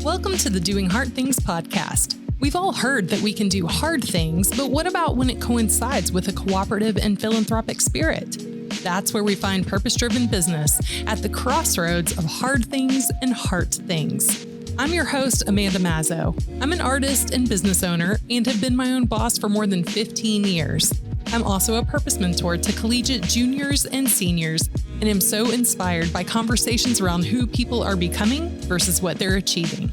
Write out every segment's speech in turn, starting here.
Welcome to the Doing Hard Things podcast. We've all heard that we can do hard things, but what about when it coincides with a cooperative and philanthropic spirit? That's where we find purpose-driven business at the crossroads of hard things and heart things. I'm your host, Amanda Mazzo. I'm an artist and business owner and have been my own boss for more than 15 years. I'm also a purpose mentor to collegiate juniors and seniors, and am so inspired by conversations around who people are becoming versus what they're achieving.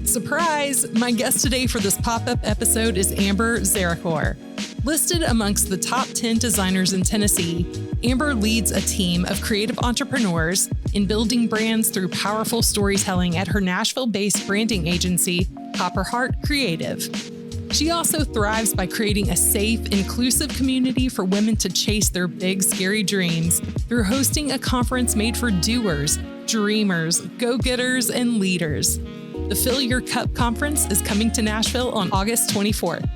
Surprise! My guest today for this pop-up episode is Amber Zaricor. Listed amongst the top 10 designers in Tennessee, Amber leads a team of creative entrepreneurs in building brands through powerful storytelling at her Nashville-based branding agency, Copperheart Creative. She also thrives by creating a safe, inclusive community for women to chase their big, scary dreams through hosting a conference made for doers, dreamers, go-getters, and leaders. The Fill Your Cup Conference is coming to Nashville on August 24th.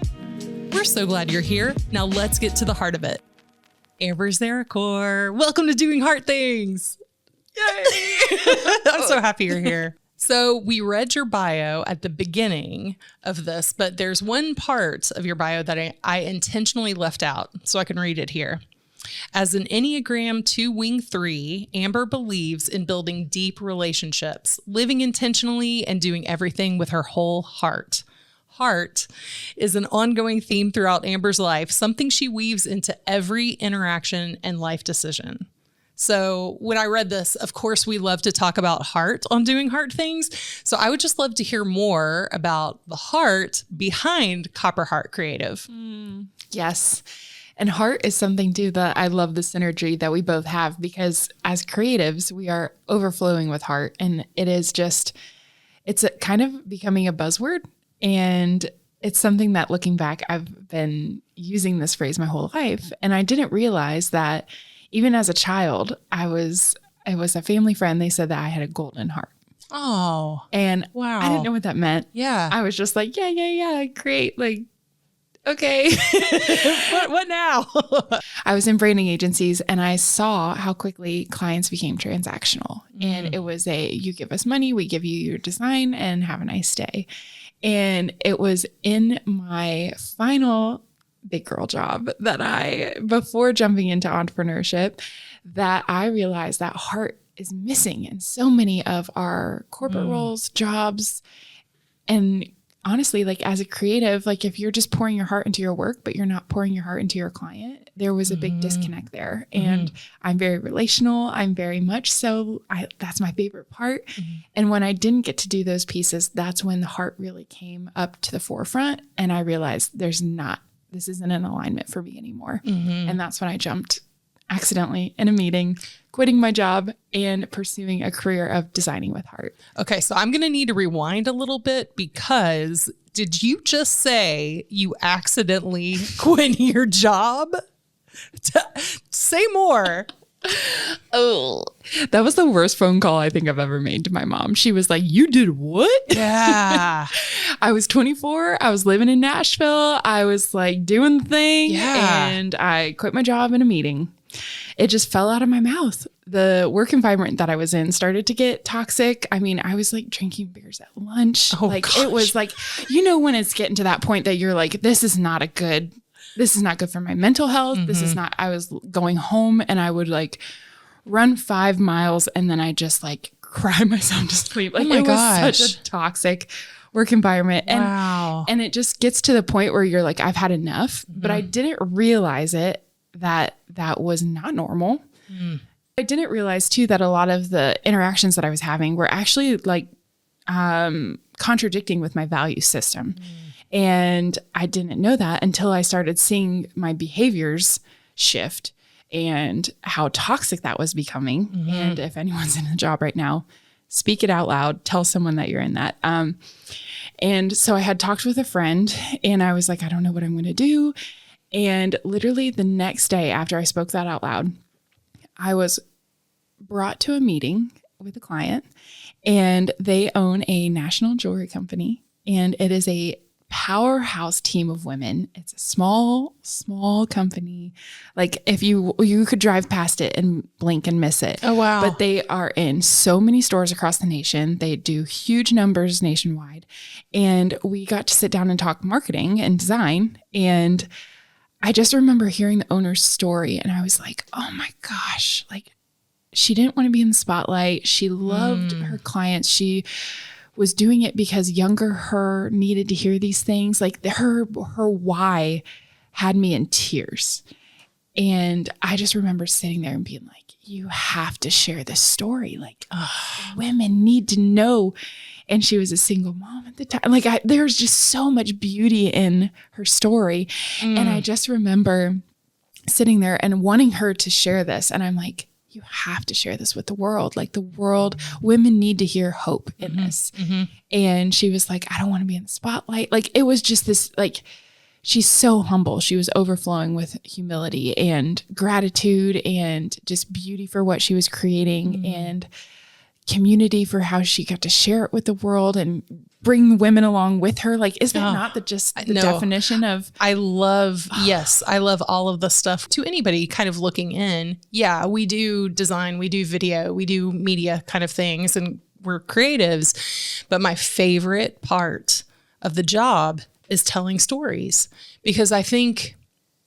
We're so glad you're here. Now let's get to the heart of it. Amber Zaricor, welcome to Doing Hard Things. Yay! I'm so happy you're here. So we read your bio at the beginning of this, but there's one part of your bio that I intentionally left out, so I can read it here. As an Enneagram 2 Wing 3, Amber believes in building deep relationships, living intentionally, and doing everything with her whole heart. Heart is an ongoing theme throughout Amber's life, something she weaves into every interaction and life decision. So when I read this, of course, we love to talk about heart on Doing Hard Things. So I would just love to hear more about the heart behind Copperheart Creative. Yes. And heart is something too that I love the synergy that we both have, because as creatives, we are overflowing with heart. And it's kind of becoming a buzzword. And it's something that, looking back, I've been using this phrase my whole life. And I didn't realize that even as a child, it was a family friend. They said that I had a golden heart. Oh, and wow. I didn't know what that meant. Yeah. I was just like, yeah, great. Like, okay. What now? I was in branding agencies and I saw how quickly clients became transactional. And it was you give us money, we give you your design, and have a nice day. And it was in my final big girl job that before jumping into entrepreneurship, that I realized that heart is missing in so many of our corporate roles, jobs. And honestly, like as a creative, like if you're just pouring your heart into your work, but you're not pouring your heart into your client, there was a big disconnect there. And I'm very relational. I'm very much so. That's my favorite part. And when I didn't get to do those pieces, that's when the heart really came up to the forefront. And I realized this isn't in alignment for me anymore. And that's when I jumped accidentally in a meeting, quitting my job and pursuing a career of designing with heart. Okay, so I'm going to need to rewind a little bit, because did you just say you accidentally quit your job? Say more. Oh, that was the worst phone call I think I've ever made to my mom. She was like, "You did what?" Yeah. I was 24. I was living in Nashville. I was like doing the thing. Yeah. And I quit my job in a meeting. It just fell out of my mouth. The work environment that I was in started to get toxic. I mean, I was like drinking beers at lunch. Oh, like gosh. It was like, when it's getting to that point that you're like, this is not good for my mental health. This is not, I was going home and I would like run 5 miles and then I just like cry myself to sleep. Like it was such a toxic work environment. Wow. And it just gets to the point where you're like, I've had enough, but I didn't realize that was not normal. I didn't realize too that a lot of the interactions that I was having were actually like contradicting with my value system. And I didn't know that until I started seeing my behaviors shift and how toxic that was becoming. And if anyone's in a job right now, speak it out loud, tell someone that you're in that. And so I had talked with a friend and I was like, I don't know what I'm going to do. And literally the next day after I spoke that out loud, I was brought to a meeting with a client, and they own a national jewelry company. And it is a powerhouse team of women. It's a small company. Like if you could drive past it and blink and miss it. Oh, wow. But they are in so many stores across the nation. They do huge numbers nationwide. And we got to sit down and talk marketing and design. And I just remember hearing the owner's story and I was like, oh my gosh, like she didn't want to be in the spotlight. She loved her clients. She was doing it because younger her needed to hear these things. Like her why had me in tears. And I just remember sitting there and being like, you have to share this story. Like women need to know. And she was a single mom at the time. Like there's just so much beauty in her story. And I just remember sitting there and wanting her to share this. And I'm like, you have to share this with the world. Like the world, women need to hear hope in this. And she was like, I don't want to be in the spotlight. Like it was just this, like, she's so humble. She was overflowing with humility and gratitude and just beauty for what she was creating and community for how she got to share it with the world and bring women along with her. Like, is that not the definition of? I love all of the stuff. To anybody kind of looking in, yeah, we do design, we do video, we do media kind of things, and we're creatives. But my favorite part of the job is telling stories, because I think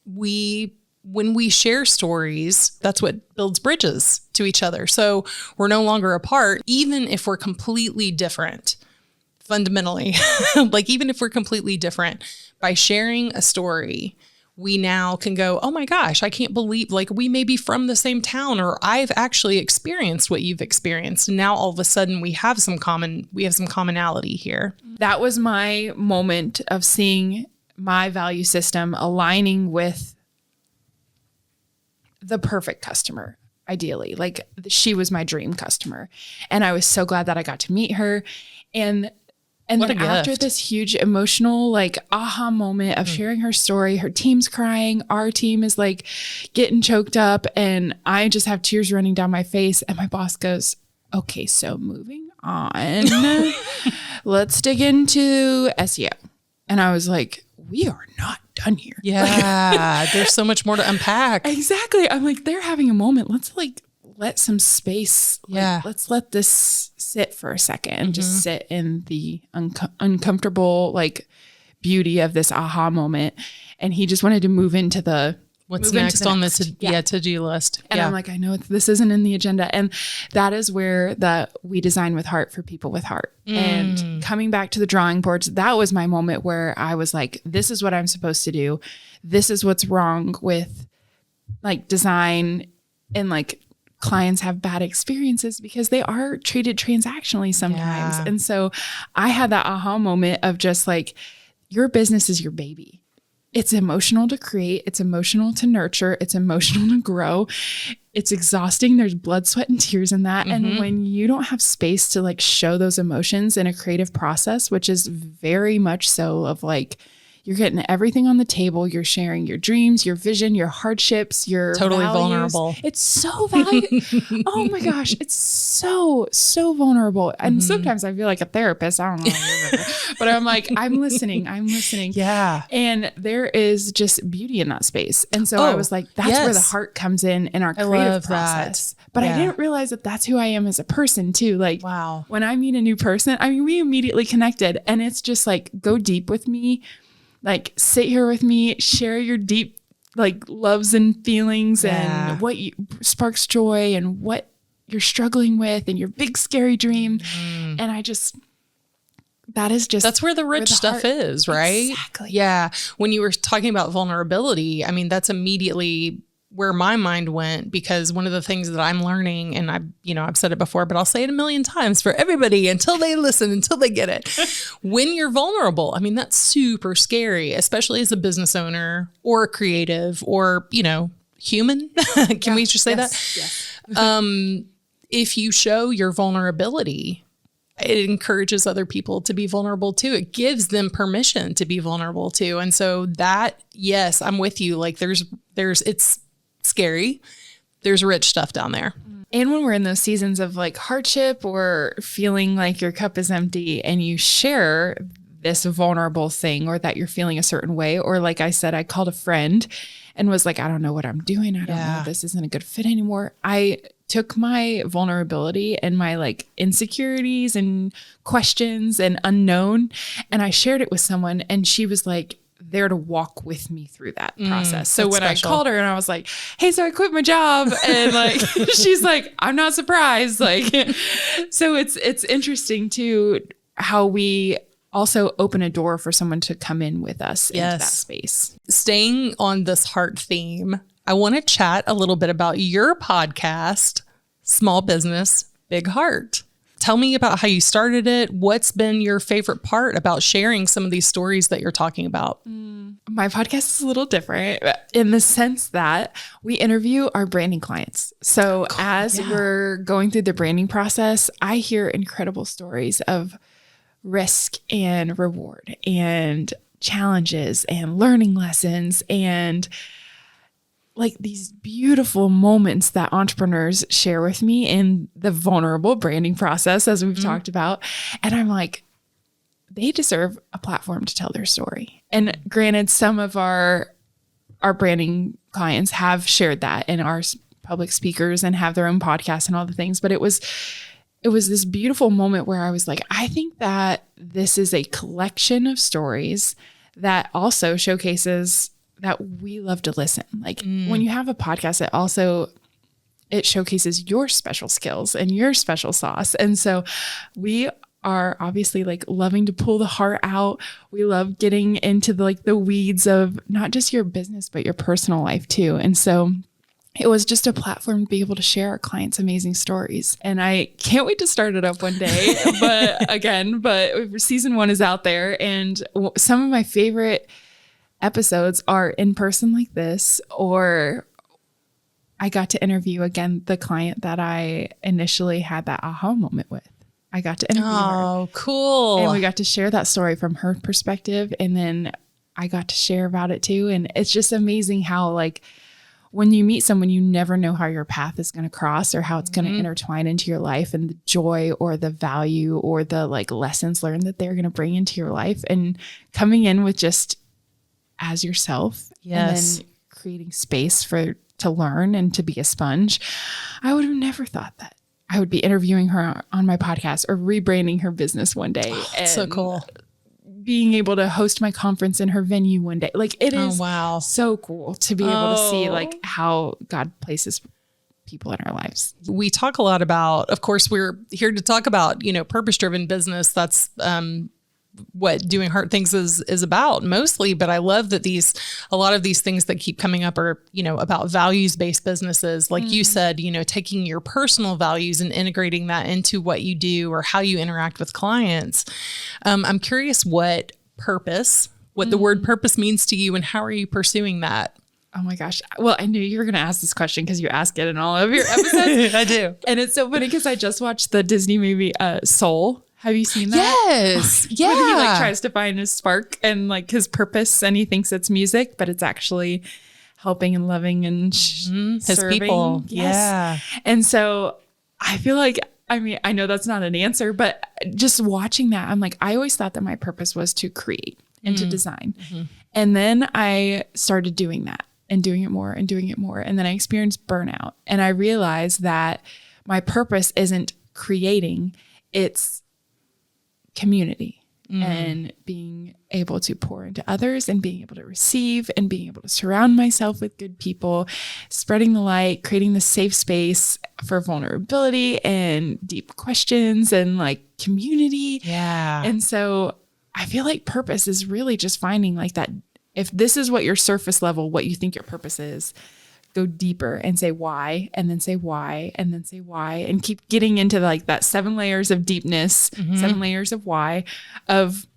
when we share stories, that's what builds bridges to each other. So we're no longer apart, even if we're completely different. Fundamentally, like even if we're completely different, by sharing a story, we now can go, oh my gosh, I can't believe, like we may be from the same town, or I've actually experienced what you've experienced. And now all of a sudden we have some commonality here. That was my moment of seeing my value system aligning with the perfect customer. Ideally, like she was my dream customer. And I was so glad that I got to meet her. And then after this huge emotional, like aha moment of sharing her story, her team's crying, our team is like getting choked up, and I just have tears running down my face. And my boss goes, okay, so moving on, let's dig into SEO. And I was like, we are not done here. Yeah. There's so much more to unpack. Exactly. I'm like, they're having a moment. Let's like let some space. Like, let's let this sit for a second and just sit in the uncomfortable like beauty of this aha moment. And he just wanted to move into the what's next on the to-do list. And I'm like, I know this isn't in the agenda. And that is where we design with heart for people with heart. And coming back to the drawing boards, that was my moment where I was like, this is what I'm supposed to do. This is what's wrong with like design, and like clients have bad experiences because they are treated transactionally sometimes. Yeah. And so I had that aha moment of just like, your business is your baby. It's emotional to create. It's emotional to nurture. It's emotional to grow. It's exhausting. There's blood, sweat, and tears in that. And when you don't have space to like show those emotions in a creative process, which is very much so of like, you're getting everything on the table. You're sharing your dreams, your vision, your hardships, your totally values. Vulnerable. It's so valuable. Oh my gosh. It's so vulnerable. And sometimes I feel like a therapist. I don't know. But I'm like, I'm listening. Yeah. And there is just beauty in that space. And so I was like, that's where the heart comes in our creative process. But I didn't realize that that's who I am as a person too. Like, wow. When I meet a new person, I mean, we immediately connected, and it's just like, go deep with me. Like, sit here with me, share your deep like loves and feelings and what sparks joy and what you're struggling with and your big scary dream. And that's where the rich stuff is, right? Exactly. Yeah. When you were talking about vulnerability, I mean, that's immediately where my mind went, because one of the things that I'm learning, and I've said it before, but I'll say it a million times for everybody until they listen, until they get it. When you're vulnerable, I mean, that's super scary, especially as a business owner or a creative or, human. Can we just say that? Yes. If you show your vulnerability, it encourages other people to be vulnerable too. It gives them permission to be vulnerable too. And so that, yes, I'm with you. Like it's scary. There's rich stuff down there. And when we're in those seasons of like hardship or feeling like your cup is empty and you share this vulnerable thing or that you're feeling a certain way. Or like I said, I called a friend and was like, I don't know what I'm doing. I don't know. This isn't a good fit anymore. I took my vulnerability and my like insecurities and questions and unknown, and I shared it with someone, and she was like there to walk with me through that process. So when I called her and I was like, hey, so I quit my job, and like, she's like, I'm not surprised. Like, so it's interesting too, how we also open a door for someone to come in with us into that space. Staying on this heart theme, I want to chat a little bit about your podcast, Small Business, Big Heart. Tell me about how you started it. What's been your favorite part about sharing some of these stories that you're talking about? My podcast is a little different in the sense that we interview our branding clients. So as we're going through the branding process, I hear incredible stories of risk and reward and challenges and learning lessons and like these beautiful moments that entrepreneurs share with me in the vulnerable branding process, as we've talked about. And I'm like, they deserve a platform to tell their story. And granted, some of our branding clients have shared that and are public speakers and have their own podcasts and all the things, but it was this beautiful moment where I was like, I think that this is a collection of stories that also showcases that we love to listen. Like when you have a podcast, it showcases your special skills and your special sauce. And so we are obviously like loving to pull the heart out. We love getting into the weeds of not just your business, but your personal life too. And so it was just a platform to be able to share our clients' amazing stories. And I can't wait to start it up one day. But season 1 is out there. And some of my favorite episodes are in person like this, or I got to interview again the client that I initially had that aha moment with. I got to interview her. Oh, cool. And we got to share that story from her perspective. And then I got to share about it too. And it's just amazing how like when you meet someone, you never know how your path is going to cross or how it's going to intertwine into your life, and the joy or the value or the like lessons learned that they're going to bring into your life, and coming in with just as yourself and then creating space to learn and to be a sponge. I would have never thought that I would be interviewing her on my podcast or rebranding her business one day. And so cool. Being able to host my conference in her venue one day. Like it is so cool to be able to see like how God places people in our lives. We talk a lot about, of course, we're here to talk about, purpose-driven business. That's, what Doing Heart Things is about mostly. But I love that a lot of these things that keep coming up are, about values-based businesses. Like you said, taking your personal values and integrating that into what you do or how you interact with clients. I'm curious what the word purpose means to you, and how are you pursuing that? Oh my gosh. Well, I knew you were going to ask this question because you ask it in all of your episodes. I do. And it's so funny because I just watched the Disney movie, Soul. Have you seen that? Yes. Yeah. When he like tries to find his spark and like his purpose, and he thinks it's music, but it's actually helping and loving and his serving people. Yes. Yeah. And so I feel like, I know that's not an answer, but just watching that, I'm like, I always thought that my purpose was to create and to design. And then I started doing that and doing it more and doing it more. And then I experienced burnout, and I realized that my purpose isn't creating, it's community and being able to pour into others and being able to receive and being able to surround myself with good people, spreading the light, creating the safe space for vulnerability and deep questions and like community. Yeah. And so I feel like purpose is really just finding like that. If this is what your surface level, what you think your purpose is, go deeper and say why, and then say why, and then say why, and keep getting into like that 7 layers of deepness, 7 layers of why, of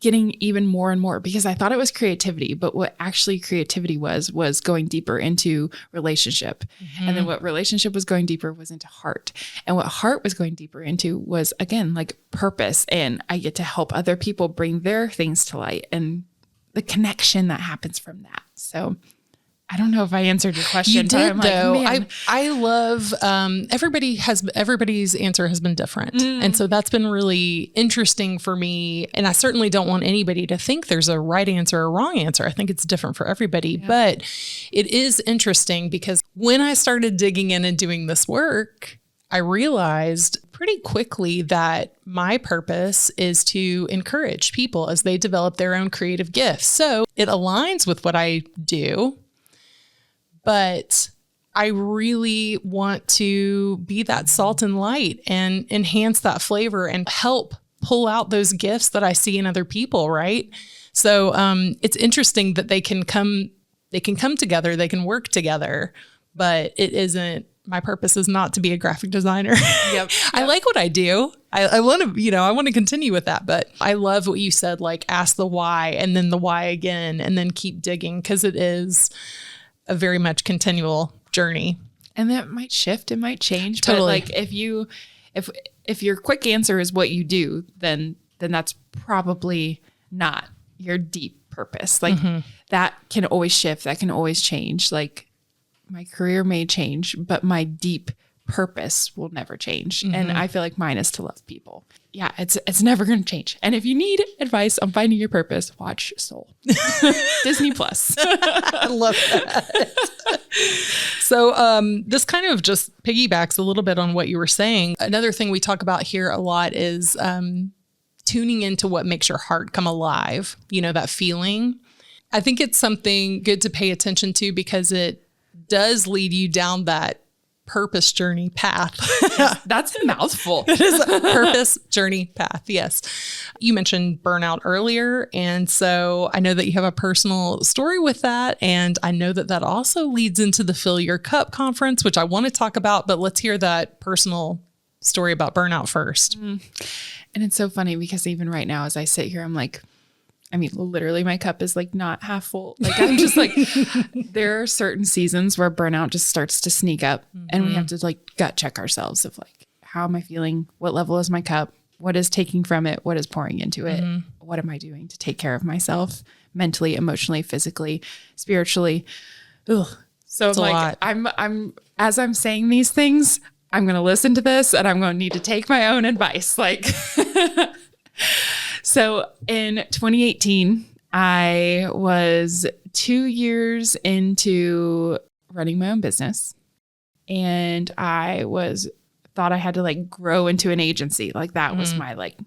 getting even more and more, because I thought it was creativity, but what actually creativity was going deeper into relationship. And then what relationship was going deeper was into heart. And what heart was going deeper into was, again, like purpose. And I get to help other people bring their things to light and the connection that happens from that. So I don't know if I answered your question. You did, though. Like, I love, everybody's answer has been different. And so that's been really interesting for me. And I certainly don't want anybody to think there's a right answer or wrong answer. I think it's different for everybody, but it is interesting because when I started digging in and doing this work, I realized pretty quickly that my purpose is to encourage people as they develop their own creative gifts. So it aligns with what I do. But I really want to be that salt and light and enhance that flavor and help pull out those gifts that I see in other people, right? So it's interesting that they can come together, they can work together, but it isn't, my purpose is not to be a graphic designer. Yep. I like what I do. I want to, I want to continue with that, but I love what you said, like ask the why and then the why again, and then keep digging, because it is a very much continual journey. And that might shift, it might change. Totally. But like if your quick answer is what you do, then that's probably not your deep purpose. Like that can always shift, that can always change. Like my career may change, but my deep purpose will never change. And I feel like mine is to love people. Yeah, it's never going to change. And if you need advice on finding your purpose, watch Soul. Disney Plus. I love that. So this kind of just piggybacks a little bit on what you were saying. Another thing we talk about here a lot is tuning into what makes your heart come alive. That feeling. I think it's something good to pay attention to because it does lead you down that purpose journey path. That's a mouthful. It is a purpose journey path. Yes. You mentioned burnout earlier. And so I know that you have a personal story with that. And I know that also leads into the Fill Your Cup conference, which I want to talk about, but let's hear that personal story about burnout first. And it's so funny because even right now, as I sit here, I'm like, literally my cup is like not half full. Like I'm just like, there are certain seasons where burnout just starts to sneak up and we have to like gut check ourselves of like, how am I feeling? What level is my cup? What is taking from it? What is pouring into it? What am I doing to take care of myself mentally, emotionally, physically, spiritually? Ugh. So I'm like, I'm as I'm saying these things, I'm going to listen to this and I'm going to need to take my own advice. Like, so in 2018, I was 2 years into running my own business and I thought I had to like grow into an agency. Like that was my like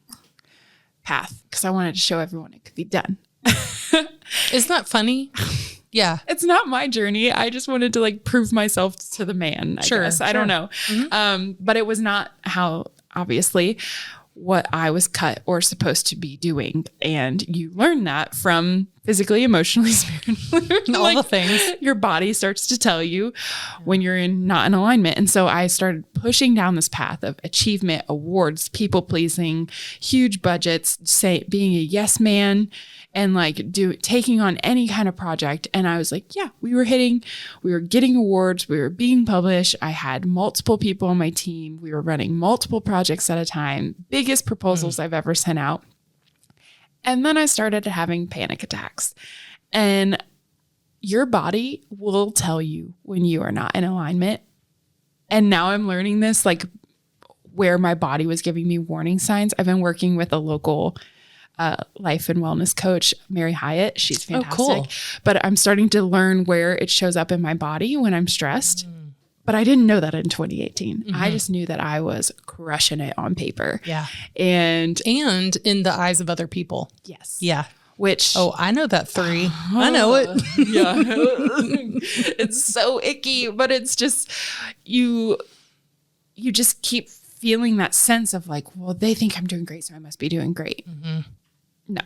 path because I wanted to show everyone it could be done. Isn't that funny? Yeah. It's not my journey. I just wanted to like prove myself to the man, I guess. I don't know. But it was not how, obviously, what I was cut or supposed to be doing. And you learn that from physically, emotionally, spiritually, all the things. Your body starts to tell you when you're not in alignment. And so I started pushing down this path of achievement, awards, people pleasing, huge budgets, being a yes man, and like taking on any kind of project. And I was like, yeah, we were getting awards. We were being published. I had multiple people on my team. We were running multiple projects at a time, biggest proposals I've ever sent out. And then I started having panic attacks, and your body will tell you when you are not in alignment. And now I'm learning this, like where my body was giving me warning signs. I've been working with a local life and wellness coach, Mary Hyatt. She's fantastic. Oh, cool. But I'm starting to learn where it shows up in my body when I'm stressed. But I didn't know that in 2018. I just knew that I was crushing it on paper. Yeah. And in the eyes of other people. Yes. Yeah. Which, I know that 3. I know it. Yeah. It's so icky, but it's just, you just keep feeling that sense of like, well, they think I'm doing great, so I must be doing great. No.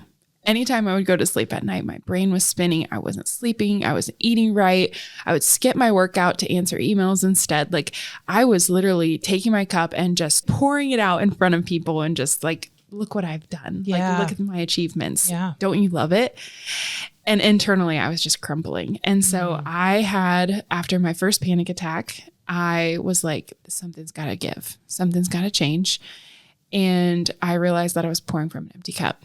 Anytime I would go to sleep at night, my brain was spinning. I wasn't sleeping. I wasn't eating right. I would skip my workout to answer emails instead. Like I was literally taking my cup and just pouring it out in front of people and just like, look what I've done. Yeah. Like, look at my achievements. Yeah. Don't you love it? And internally I was just crumbling. And so I had, after my first panic attack, I was like, something's got to give. Something's got to change. And I realized that I was pouring from an empty cup.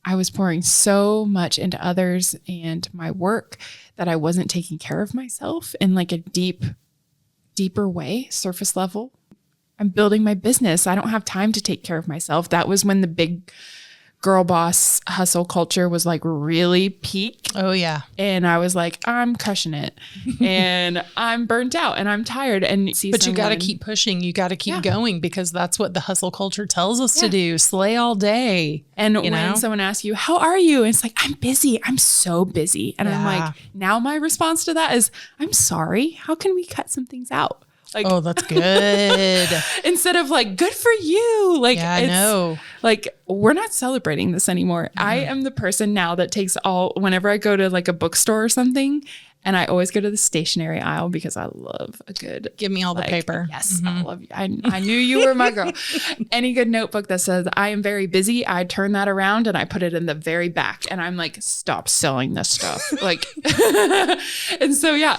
I was pouring so much into others and my work that I wasn't taking care of myself in like a deeper way, surface level. I'm building my business. I don't have time to take care of myself. That was when the big girl boss hustle culture was like really peak. Oh yeah. And I was like, I'm crushing it and I'm burnt out and I'm tired. But you got to keep pushing. You got to keep going because that's what the hustle culture tells us to do. Slay all day. And when someone asks you, how are you? And it's like, I'm busy. I'm so busy. And I'm like, now my response to that is, I'm sorry. How can we cut some things out? Like, oh, that's good. Instead of like, good for you. Like, I know. Like, we're not celebrating this anymore. I am the person now that takes whenever I go to like a bookstore or something, and I always go to the stationery aisle because I love a good. Give me all the paper. Yes, I love you. I knew you were my girl. Any good notebook that says I am very busy, I turn that around and I put it in the very back, and I'm like, stop selling this stuff. Like, and so yeah,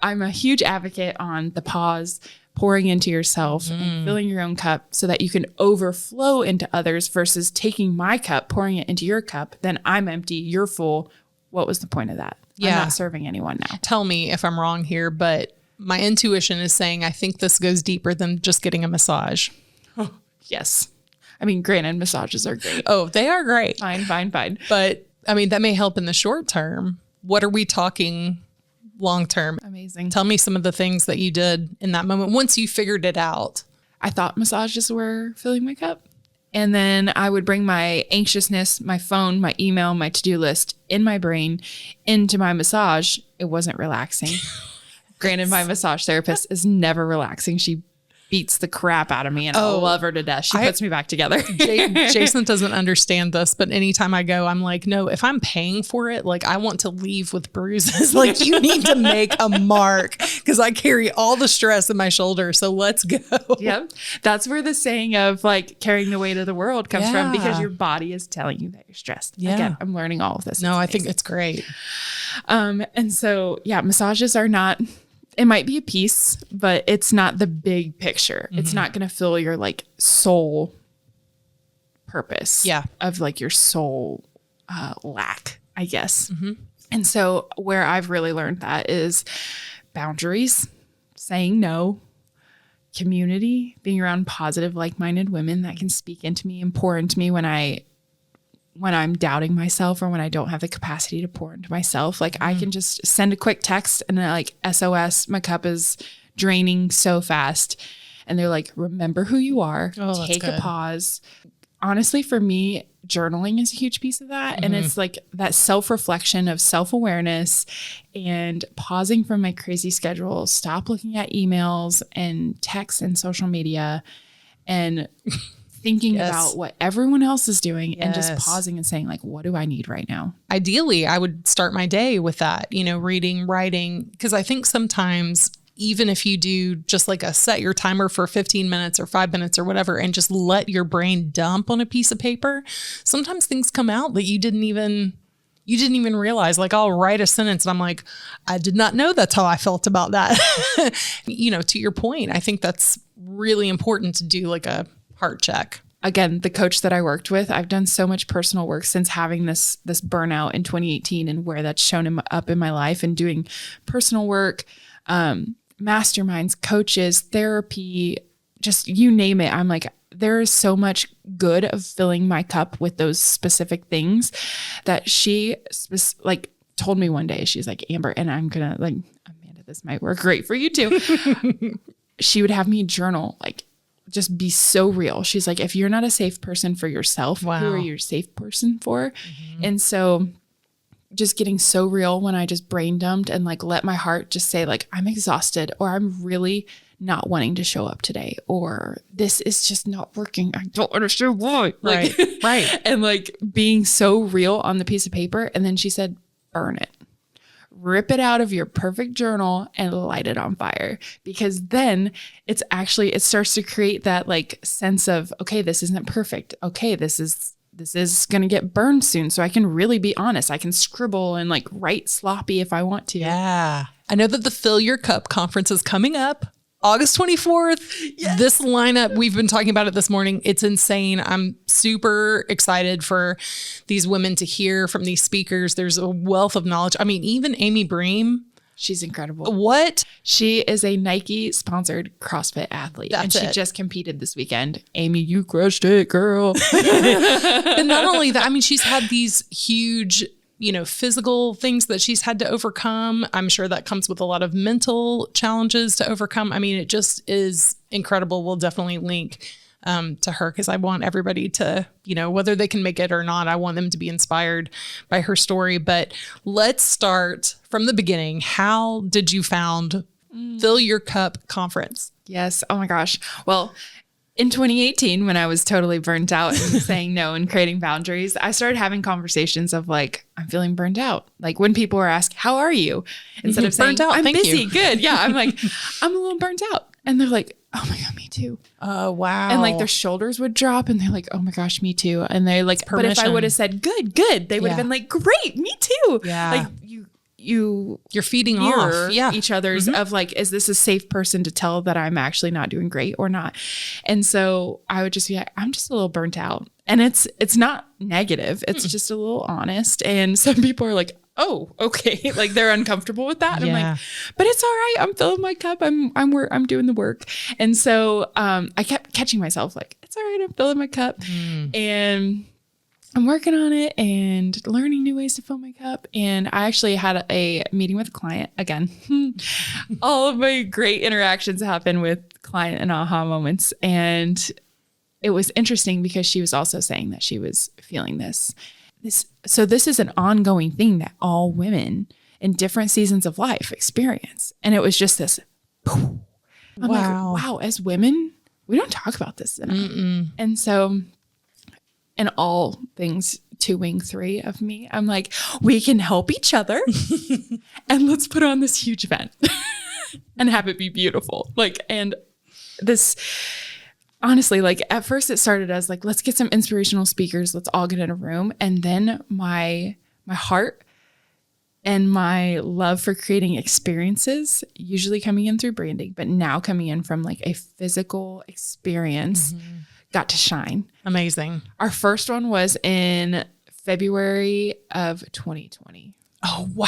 I'm a huge advocate on the pause, pouring into yourself and filling your own cup so that you can overflow into others versus taking my cup, pouring it into your cup. Then I'm empty, you're full. What was the point of that? Yeah. I'm not serving anyone now. Tell me if I'm wrong here, but my intuition is saying I think this goes deeper than just getting a massage. Oh, yes. I mean, granted, massages are great. Oh, they are great. Fine. But I mean, that may help in the short term. What are we talking long term? Amazing. Tell me some of the things that you did in that moment once you figured it out. I thought massages were filling my cup. And then I would bring my anxiousness, my phone, my email, my to-do list in my brain into my massage. It wasn't relaxing. Granted, my massage therapist is never relaxing. She beats the crap out of me and I love her to death. She puts me back together. Jason doesn't understand this, but anytime I go, I'm like, no, if I'm paying for it, like I want to leave with bruises. Like you need to make a mark because I carry all the stress in my shoulder. So let's go. Yep. That's where the saying of like carrying the weight of the world comes from because your body is telling you that you're stressed. Yeah. Again, I'm learning all of this. No, I think it's great. And so, yeah, massages are not... It might be a piece, but it's not the big picture. It's not going to fill your like soul purpose of like your soul lack, I guess. And so where I've really learned that is boundaries, saying no, community, being around positive, like-minded women that can speak into me and pour into me when I'm doubting myself or when I don't have the capacity to pour into myself. Like I can just send a quick text and like SOS, my cup is draining so fast. And they're like, remember who you are, take a pause. Honestly, for me, journaling is a huge piece of that. And it's like that self-reflection of self-awareness and pausing from my crazy schedule, stop looking at emails and texts and social media and thinking about what everyone else is doing and just pausing and saying like, what do I need right now? Ideally, I would start my day with that, reading, writing, because I think sometimes even if you do just like set your timer for 15 minutes or 5 minutes or whatever, and just let your brain dump on a piece of paper, sometimes things come out that you didn't even realize. Like I'll write a sentence and I'm like, I did not know that's how I felt about that. To your point, I think that's really important to do like a heart check. Again, the coach that I worked with, I've done so much personal work since having this burnout in 2018 and where that's shown up in my life and doing personal work, masterminds, coaches, therapy, just you name it. I'm like, there is so much good of filling my cup with those specific things that she told me one day. She's like, Amber, and I'm gonna like, Amanda, this might work great for you too. She would have me journal, like just be so real. She's like, if you're not a safe person for yourself, who are you a safe person for? And so just getting so real when I just brain dumped and like let my heart just say like, I'm exhausted or I'm really not wanting to show up today or this is just not working. I don't understand why. Like, right. And like being so real on the piece of paper. And then she said, burn it. Rip it out of your perfect journal and light it on fire, because then it starts to create that like sense of, okay, this isn't perfect. Okay, this is going to get burned soon. So I can really be honest. I can scribble and like write sloppy if I want to. Yeah. I know that the Fill Your Cup conference is coming up August 24th. Yes. This lineup, we've been talking about it this morning. It's insane. I'm super excited for these women to hear from these speakers. There's a wealth of knowledge. I mean, even Amy Bream. She's incredible. What? She is a Nike sponsored CrossFit athlete. That's and she it. Just competed this weekend. Amy, you crushed it, girl. But not only that, I mean, she's had these huge, physical things that she's had to overcome. I'm sure that comes with a lot of mental challenges to overcome. I mean, it just is incredible. We'll definitely link to her because I want everybody to, whether they can make it or not, I want them to be inspired by her story. But let's start from the beginning. How did you found Fill Your Cup Conference? Yes. Oh my gosh. Well, in 2018, when I was totally burnt out and saying no and creating boundaries, I started having conversations of like, I'm feeling burnt out. Like when people were asked, how are you? Instead of saying, burnt out, I'm thank busy, you. good. Yeah. I'm like, I'm a little burnt out. And they're like, oh my God, me too. Oh, wow. And like their shoulders would drop and they're like, oh my gosh, me too. And they're like, but if I would have said good, they would have been like, great, me too. Yeah. Like you're feeding off each other's of like, is this a safe person to tell that I'm actually not doing great or not? And so I would just be like, I'm just a little burnt out. And it's not negative. It's just a little honest. And some people are like, oh, okay. Like they're uncomfortable with that. And I'm like, but it's all right. I'm filling my cup. I'm doing the work. And so I kept catching myself like, it's all right. I'm filling my cup and I'm working on it and learning new ways to fill my cup. And I actually had a meeting with a client again. All of my great interactions happen with client and aha moments. And it was interesting because she was also saying that she was feeling this. So this is an ongoing thing that all women in different seasons of life experience. And it was just this, I'm like, wow, as women, we don't talk about this enough. And so in all things 2 wing 3 of me, I'm like, we can help each other and let's put on this huge event and have it be beautiful. Like, and this, honestly, like at first it started as like, let's get some inspirational speakers. Let's all get in a room. And then my heart and my love for creating experiences, usually coming in through branding, but now coming in from like a physical experience, got to shine. Amazing. Our first one was in February of 2020. Oh, wow.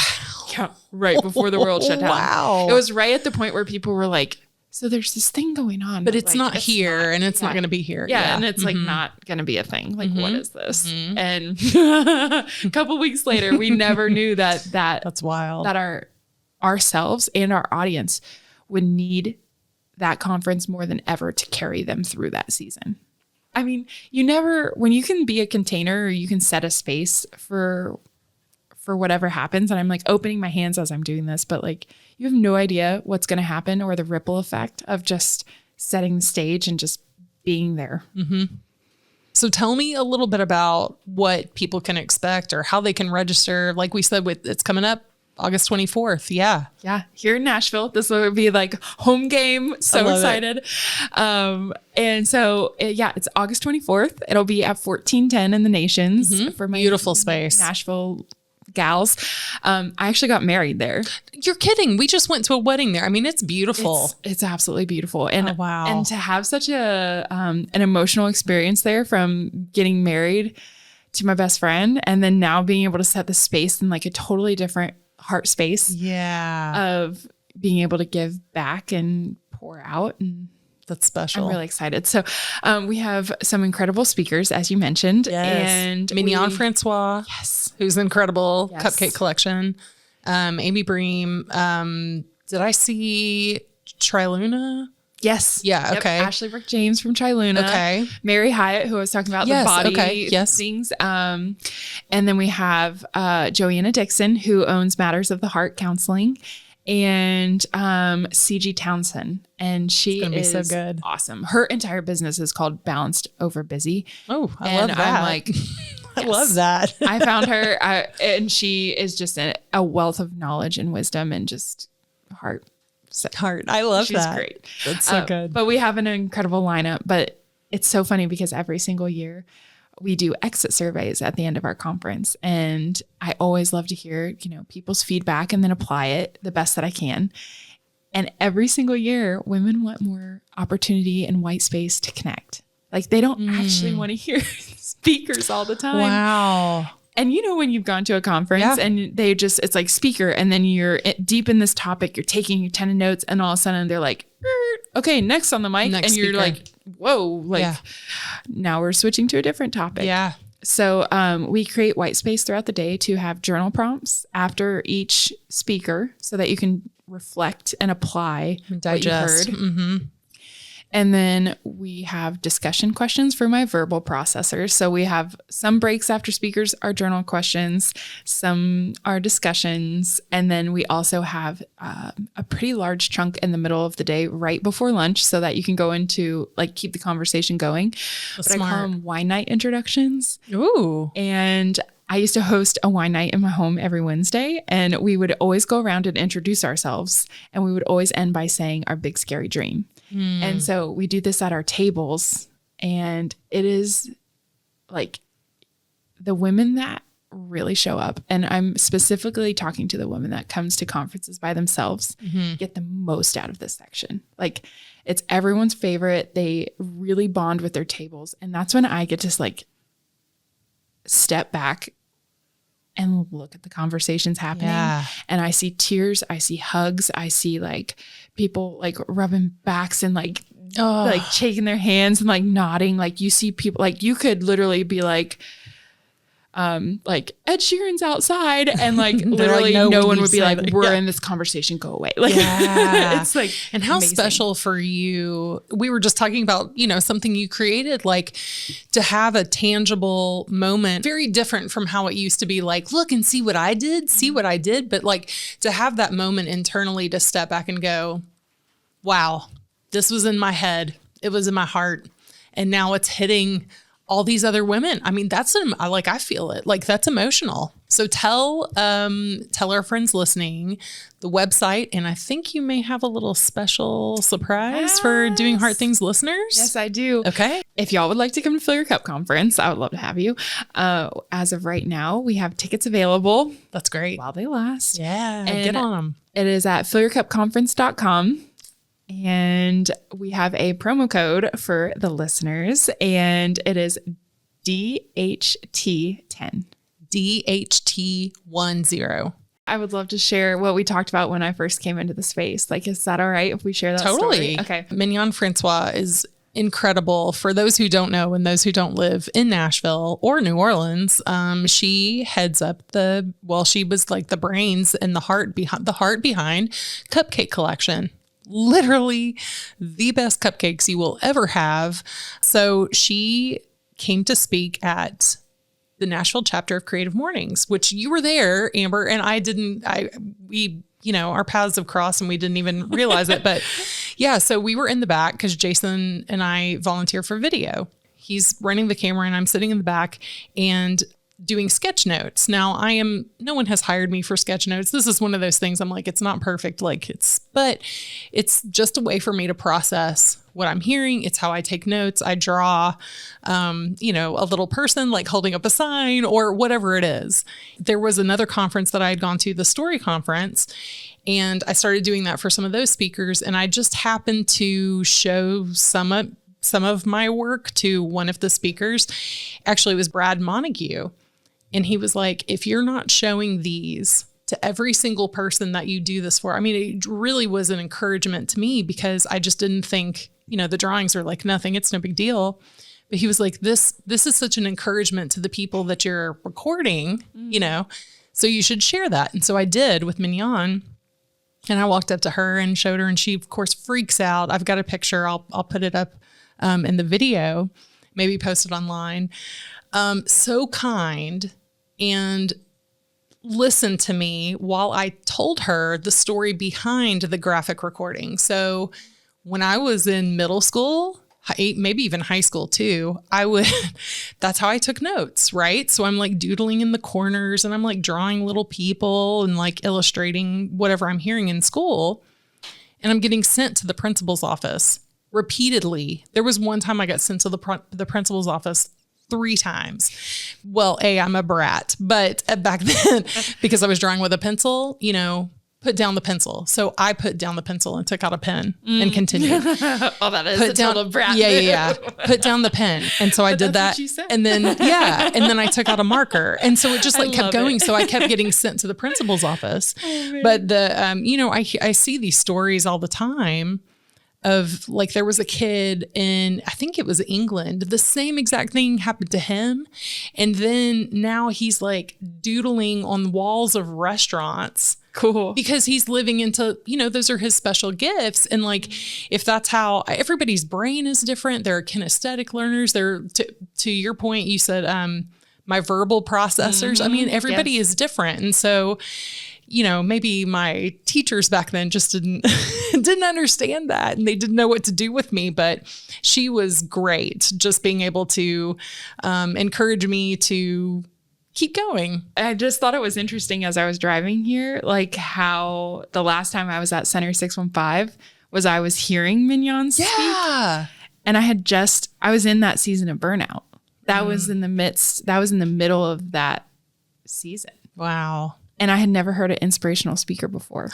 Yeah, right before the world shut down. Wow. It was right at the point where people were like, so there's this thing going on. But it's not here and it's not going to be here. Yeah. And it's like not going to be a thing. Like, what is this? And a couple weeks later, we never knew that's wild. That ourselves and our audience would need that conference more than ever to carry them through that season. I mean, when you can be a container or you can set a space for whatever happens, and I'm like opening my hands as I'm doing this, but like you have no idea what's going to happen or the ripple effect of just setting the stage and just being there. So tell me a little bit about what people can expect or how they can register. Like we said, it's coming up August 24th. Yeah. Here in Nashville. This will be like home game. So excited. And so, it's August 24th. It'll be at 1410 in the Nations for my beautiful space. Nashville gals. I actually got married there. You're kidding. We just went to a wedding there. I mean, it's beautiful. It's absolutely beautiful. And wow. And to have such an emotional experience there, from getting married to my best friend, and then now being able to set the space in like a totally different heart space of being able to give back and pour out. And that's special. I'm really excited. So we have some incredible speakers, as you mentioned. Yes. And Mignon Francois, who's incredible. Cupcake Collection. Amy Bream. Did I see Triluna? Yes. Yeah. Okay. Ashley Brooke James from Triluna. Okay. Mary Hyatt, who I was talking about the body things. And then we have Joanna Dixon, who owns Matters of the Heart Counseling, and CG Townsend. And she is so good. Awesome. Her entire business is called Balanced Over Busy. Oh, I love that. I'm like, I love that. I found her and she is just a wealth of knowledge and wisdom and just heart. I love She's that. Great. That's so good. But we have an incredible lineup. But it's so funny because every single year we do exit surveys at the end of our conference. And I always love to hear, people's feedback and then apply it the best that I can. And every single year, women want more opportunity and white space to connect. Like they don't actually want to hear speakers all the time. Wow. And you know, when you've gone to a conference and they just, it's like speaker, and then you're deep in this topic, you're taking your 10 notes, and all of a sudden they're like, okay, next on the mic. Next and you're speaker. like, whoa, like now we're switching to a different topic. Yeah. So we create white space throughout the day to have journal prompts after each speaker so that you can reflect and apply Digest. what you heard. And then we have discussion questions for my verbal processors. So we have some breaks after speakers are journal questions, some are discussions. And then we also have a pretty large chunk in the middle of the day right before lunch so that you can go into like keep the conversation going. But I call them wine night introductions. Ooh. And I used to host a wine night in my home every Wednesday, and we would always go around and introduce ourselves. And we would always end by saying our big scary dream. And so we do this at our tables, and it is like the women that really show up. And I'm specifically talking to the women that comes to conferences by themselves, get the most out of this section. Like it's everyone's favorite. They really bond with their tables. And that's when I get to like step back and look at the conversations happening. Yeah. And I see tears, I see hugs, I see like people like rubbing backs and like shaking their hands and like nodding. Like you see people, like you could literally be like Ed Sheeran's outside, and like literally like, no one would be like, we're in this conversation, go away. Like it's like, and how amazing. Special for you. We were just talking about, you know, something you created, like to have a tangible moment, very different from how it used to be like, look and see what I did. But like to have that moment internally to step back and go, wow, this was in my head. It was in my heart. And now it's hitting all these other women. I mean, I feel it, like that's emotional. So tell our friends listening the website, and I think you may have a little special surprise for Doing Hard Things listeners. Yes, I do. Okay. If y'all would like to come to Fill Your Cup Conference, I would love to have you. As of right now, we have tickets available. That's great. While they last. Yeah, and get on them. It is at fillyourcupconference.com. And we have a promo code for the listeners, and it is DHT10. DHT10. I would love to share what we talked about when I first came into the space. Like, is that all right if we share that Totally. story? Okay. Mignon Francois is incredible. For those who don't know and those who don't live in Nashville or New Orleans, she heads up she was like the brains and the heart behind Cupcake Collection. Literally the best cupcakes you will ever have. So she came to speak at the Nashville chapter of Creative Mornings, which you were there, Amber, and our paths have crossed and we didn't even realize it. But yeah, so we were in the back because Jason and I volunteer for video. He's running the camera and I'm sitting in the back and doing sketch notes. Now no one has hired me for sketch notes. This is one of those things I'm like, it's not perfect. But it's just a way for me to process what I'm hearing. It's how I take notes. I draw, a little person like holding up a sign or whatever it is. There was another conference that I had gone to, the Story Conference, and I started doing that for some of those speakers. And I just happened to show some of my work to one of the speakers. Actually, it was Brad Montague. And he was like, if you're not showing these to every single person that you do this for, I mean, it really was an encouragement to me because I just didn't think, the drawings are like nothing. It's no big deal. But he was like, this is such an encouragement to the people that you're recording, so you should share that. And so I did with Mignon. And I walked up to her and showed her, and she of course freaks out. I've got a picture. I'll put it up in the video, maybe post it online. So kind, and listened to me while I told her the story behind the graphic recording. So when I was in middle school, maybe even high school too, that's how I took notes, right? So I'm like doodling in the corners and I'm like drawing little people and like illustrating whatever I'm hearing in school. And I'm getting sent to the principal's office repeatedly. There was one time I got sent to the principal's office 3 times. Well, I'm a brat, but back then, because I was drawing with a pencil, put down the pencil. So I put down the pencil and took out a pen and continued. Oh, that is total brat. Yeah. Put down the pen. And so I did that. And then, and then I took out a marker. And so it just like kept going. So I kept getting sent to the principal's office. But I see these stories all the time of like, there was a kid in, I think it was England, the same exact thing happened to him. And then now he's like doodling on the walls of restaurants. Cool. Because he's living into, those are his special gifts. And like, if that's how everybody's brain is different, there are kinesthetic learners. They're to your point, you said, my verbal processors. I mean, everybody is different. And so, maybe my teachers back then just didn't understand that, and they didn't know what to do with me, but she was great. Just being able to encourage me to keep going. I just thought it was interesting as I was driving here, like how the last time I was at Center 615 was I was hearing Mignon speak. Yeah. And I was in that season of burnout. That was in the middle of that season. Wow. And I had never heard an inspirational speaker before.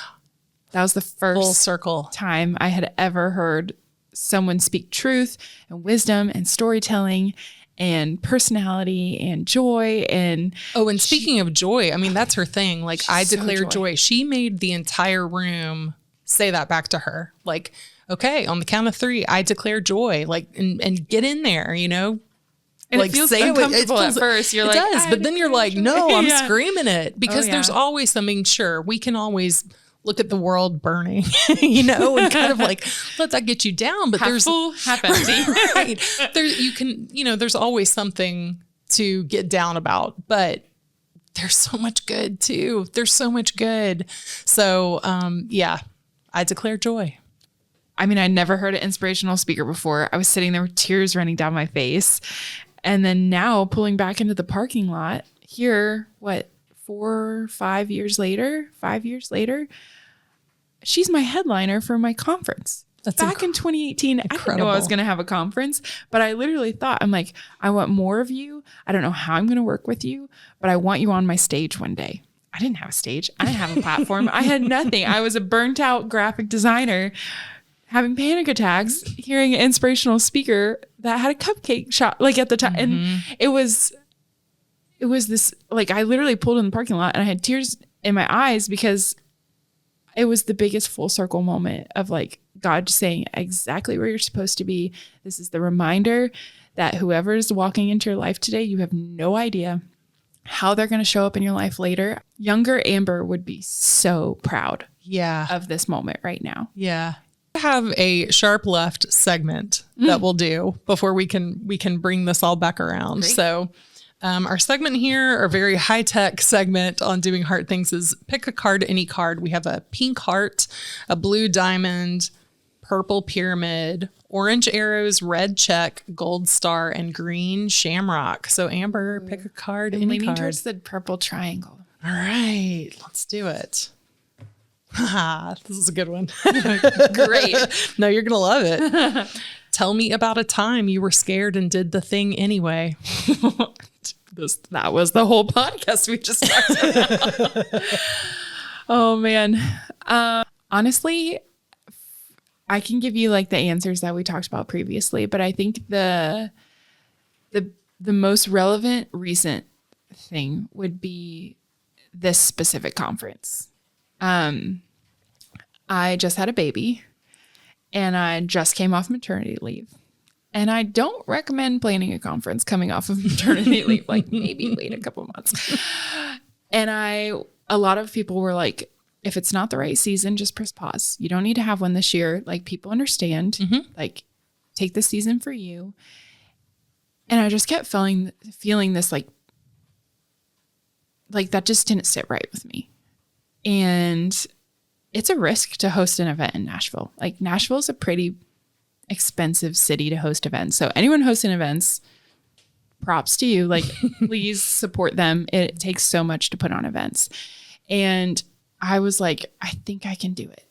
That was the first full circle time I had ever heard someone speak truth and wisdom and storytelling and personality and joy. And speaking of joy, I mean, that's her thing. Like, I declare joy. She made the entire room say that back to her. Like, okay, on the count of 3, I declare joy. Like, and get in there, And like, it feels uncomfortable at first. You're like, it does, but then you're like, no, I'm screaming it, because there's always something. Sure, we can always look at the world burning, and kind of like let that get you down. But half full, half empty. Right. There's always something to get down about, but there's so much good too. There's so much good. So, I declare joy. I mean, I never heard an inspirational speaker before. I was sitting there with tears running down my face. And then now pulling back into the parking lot here, 5 years later, she's my headliner for my conference. That's back in 2018. Incredible. I didn't know I was going to have a conference, but I literally thought, I'm like, I want more of you. I don't know how I'm going to work with you, but I want you on my stage one day. I didn't have a stage. I didn't have a platform. I had nothing. I was a burnt out graphic designer having panic attacks, hearing an inspirational speaker that had a cupcake shop like at the time. And it was this, like, I literally pulled in the parking lot and I had tears in my eyes because it was the biggest full circle moment of like God saying exactly where you're supposed to be. This is the reminder that whoever is walking into your life today, you have no idea how they're going to show up in your life later. Younger Amber would be so proud of this moment right now. Yeah. I have a sharp left segment that we'll do before we can bring this all back around. Great. So our segment here, our very high-tech segment on doing heart things, is pick a card, any card. We have a pink heart, a blue diamond, purple pyramid, orange arrows, red check, gold star, and green shamrock. So Amber, pick a card, any leaning card. Towards the purple triangle. All right, let's do it. This is a good one. Great. No, you're going to love it. Tell me about a time you were scared and did the thing anyway. That was the whole podcast we just talked about. Oh, man. Honestly, I can give you like the answers that we talked about previously, but I think the most relevant recent thing would be this specific conference. I just had a baby and I just came off maternity leave, and I don't recommend planning a conference coming off of maternity leave, like maybe wait a couple months. And a lot of people were like, if it's not the right season, just press pause. You don't need to have one this year. Like, people understand, like, take this season for you. And I just kept feeling this, like that just didn't sit right with me. And it's a risk to host an event in Nashville. Like, Nashville is a pretty expensive city to host events. So anyone hosting events, props to you. Like, please support them. It takes so much to put on events. And I was like, I think I can do it.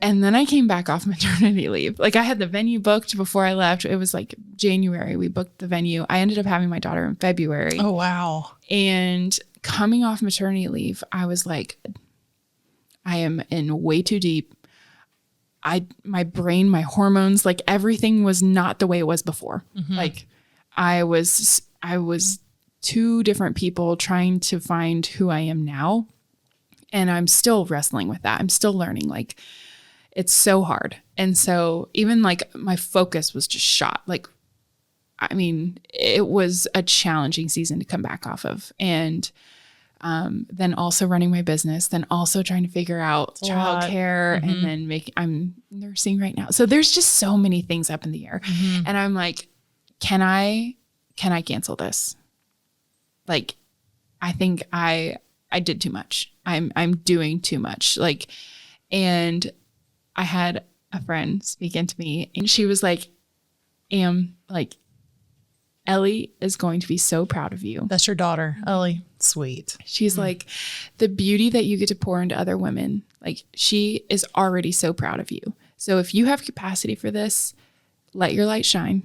And then I came back off maternity leave. Like, I had the venue booked before I left. It was like January. We booked the venue. I ended up having my daughter in February. Oh, wow. And coming off maternity leave, I was like, I am in way too deep. My brain, my hormones, like everything was not the way it was before. Like I was two different people trying to find who I am now. And I'm still wrestling with that. I'm still learning. Like it's so hard. And so even like my focus was just shot. Like, I mean, it was a challenging season to come back off of. And then also running my business, then also trying to figure out childcare, and then I'm nursing right now. So there's just so many things up in the air. And I'm like, can I cancel this? Like, I think I did too much. I'm doing too much. Like, and I had a friend speak into me and she was like, like, Ellie is going to be so proud of you. That's your daughter, Ellie. Sweet. She's like, the beauty that you get to pour into other women, like she is already so proud of you. So if you have capacity for this, let your light shine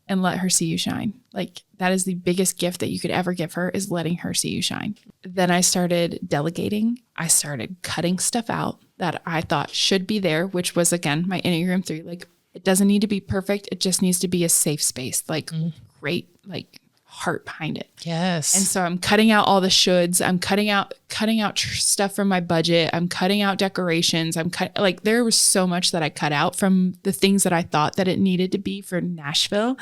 and let her see you shine. Like that is the biggest gift that you could ever give her, is letting her see you shine. Then I started delegating. I started cutting stuff out that I thought should be there, which was again, my Enneagram 3. Like it doesn't need to be perfect. It just needs to be a safe space. Like great, like heart behind it. Yes. And so I'm cutting out all the shoulds. I'm cutting out stuff from my budget. I'm cutting out decorations. Like there was so much that I cut out from the things that I thought that it needed to be for Nashville.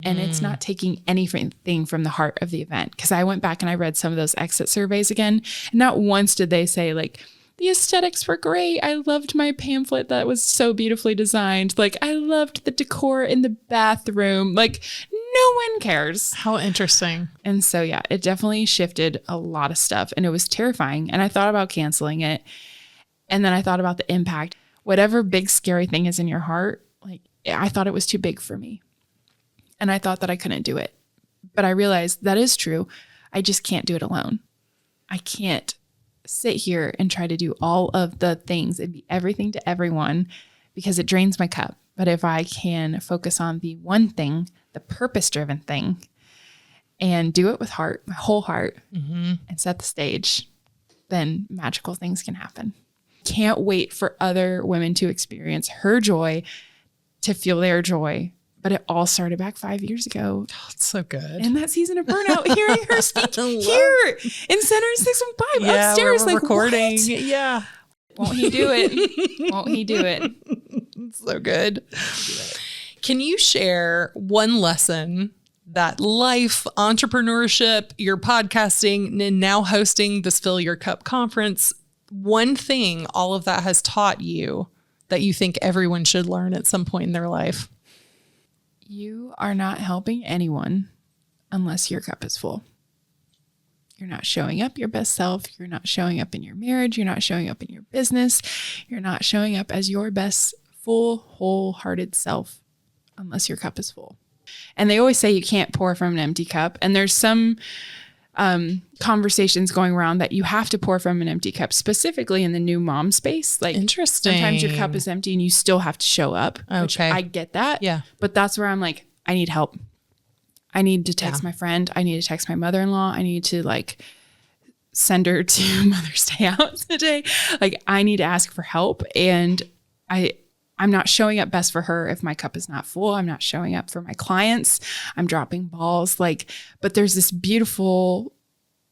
And it's not taking anything from the heart of the event. Cause I went back and I read some of those exit surveys again. And not once did they say like, the aesthetics were great. I loved my pamphlet that was so beautifully designed. Like I loved the decor in the bathroom. Like no one cares. How interesting. And so, yeah, it definitely shifted a lot of stuff and it was terrifying. And I thought about canceling it. And then I thought about the impact. Whatever big, scary thing is in your heart, like I thought it was too big for me. And I thought that I couldn't do it. But I realized that is true. I just can't do it alone. I can't sit here and try to do all of the things and be everything to everyone because it drains my cup. But if I can focus on the one thing, the purpose-driven thing, and do it with heart, my whole heart, and set the stage, then magical things can happen. Can't wait for other women to experience her joy, to feel their joy. But it all started back 5 years ago. Oh, it's so good. In that season of Burnout, hearing her speak here in Center 615 upstairs, like recording. What? Yeah. Won't he do it? Won't he do it? So good. Can you share one lesson that life, entrepreneurship, your podcasting, and now hosting this Fill Your Cup conference, one thing all of that has taught you that you think everyone should learn at some point in their life? You are not helping anyone unless your cup is full. You're not showing up your best self. You're not showing up in your marriage. You're not showing up in your business. You're not showing up as your best, full, wholehearted self unless your cup is full. And they always say you can't pour from an empty cup. And there's some conversations going around that you have to pour from an empty cup, specifically in the new mom space. Like interesting. Sometimes your cup is empty and you still have to show up. Okay. Which I get that. Yeah. But that's where I'm like, I need help. I need to text my friend. I need to text my mother-in-law. I need to like send her to Mother's Day out today. Like I need to ask for help. And I'm not showing up best for her if my cup is not full. I'm not showing up for my clients. I'm dropping balls. Like, but there's this beautiful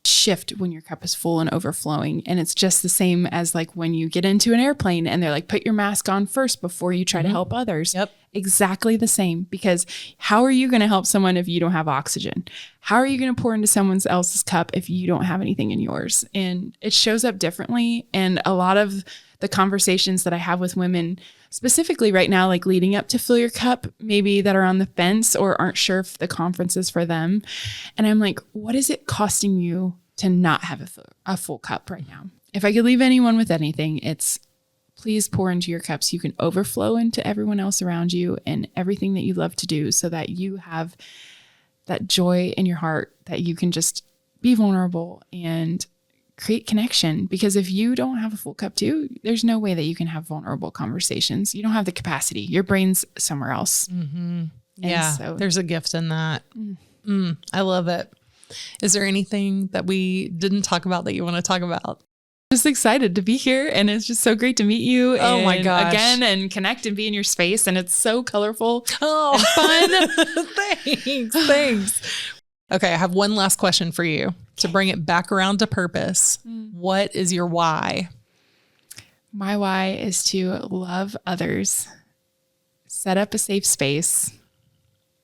shift when your cup is full and overflowing. And it's just the same as like when you get into an airplane and they're like, put your mask on first before you try to help others. Yep. Exactly the same, because how are you going to help someone if you don't have oxygen? How are you going to pour into someone else's cup if you don't have anything in yours? And it shows up differently. And a lot of the conversations that I have with women, specifically right now, like leading up to Fill Your Cup, maybe that are on the fence or aren't sure if the conference is for them. And I'm like, what is it costing you to not have a full cup right now? If I could leave anyone with anything, it's please pour into your cup so you can overflow into everyone else around you and everything that you love to do, so that you have that joy in your heart, that you can just be vulnerable and create connection. Because if you don't have a full cup too, there's no way that you can have vulnerable conversations. You don't have the capacity. Your brain's somewhere else. Mm-hmm. Yeah. So there's a gift in that. I love it. Is there anything that we didn't talk about that you want to talk about? Just excited to be here, and it's just so great to meet you. Oh my gosh. Again, and connect and be in your space, and it's so colorful and fun. Thanks. Okay, I have one last question for you to bring it back around to purpose. What is your why? My why is to love others, set up a safe space,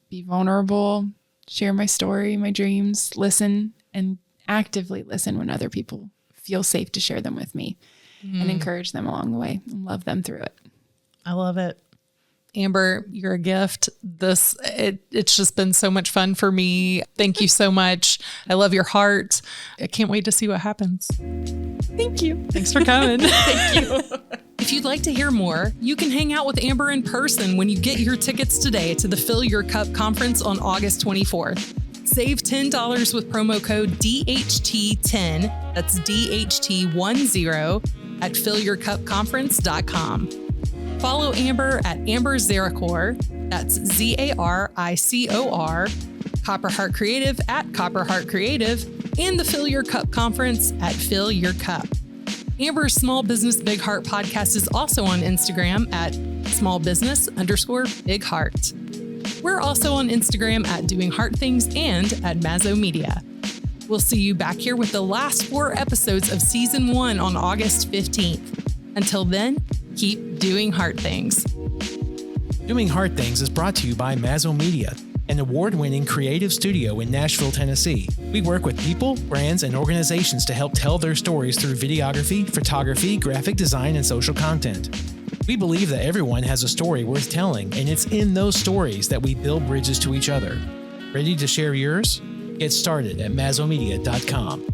be vulnerable, share my story, my dreams, listen, and actively listen when other people feel safe to share them with me, and encourage them along the way and love them through it. I love it. Amber, you're a gift. It's just been so much fun for me. Thank you so much. I love your heart. I can't wait to see what happens. Thank you. Thanks for coming. Thank you. If you'd like to hear more, you can hang out with Amber in person when you get your tickets today to the Fill Your Cup conference on August 24th. Save $10 with promo code DHT10, that's DHT10, at fillyourcupconference.com. Follow Amber at Amber Zaricor, that's Zaricor, Copperheart Creative at Copperheart Creative, and the Fill Your Cup conference at Fill Your Cup. Amber's Small Business Big Heart podcast is also on Instagram at smallbusiness_big heart. We're also on Instagram at Doing Heart Things and at Mazzo Media. We'll see you back here with the last 4 episodes of season 1 on August 15th. Until then, keep doing heart things. Doing Heart Things is brought to you by Mazzo Media, an award-winning creative studio in Nashville, Tennessee. We work with people, brands, and organizations to help tell their stories through videography, photography, graphic design, and social content. We believe that everyone has a story worth telling, and it's in those stories that we build bridges to each other. Ready to share yours? Get started at mazzomedia.com.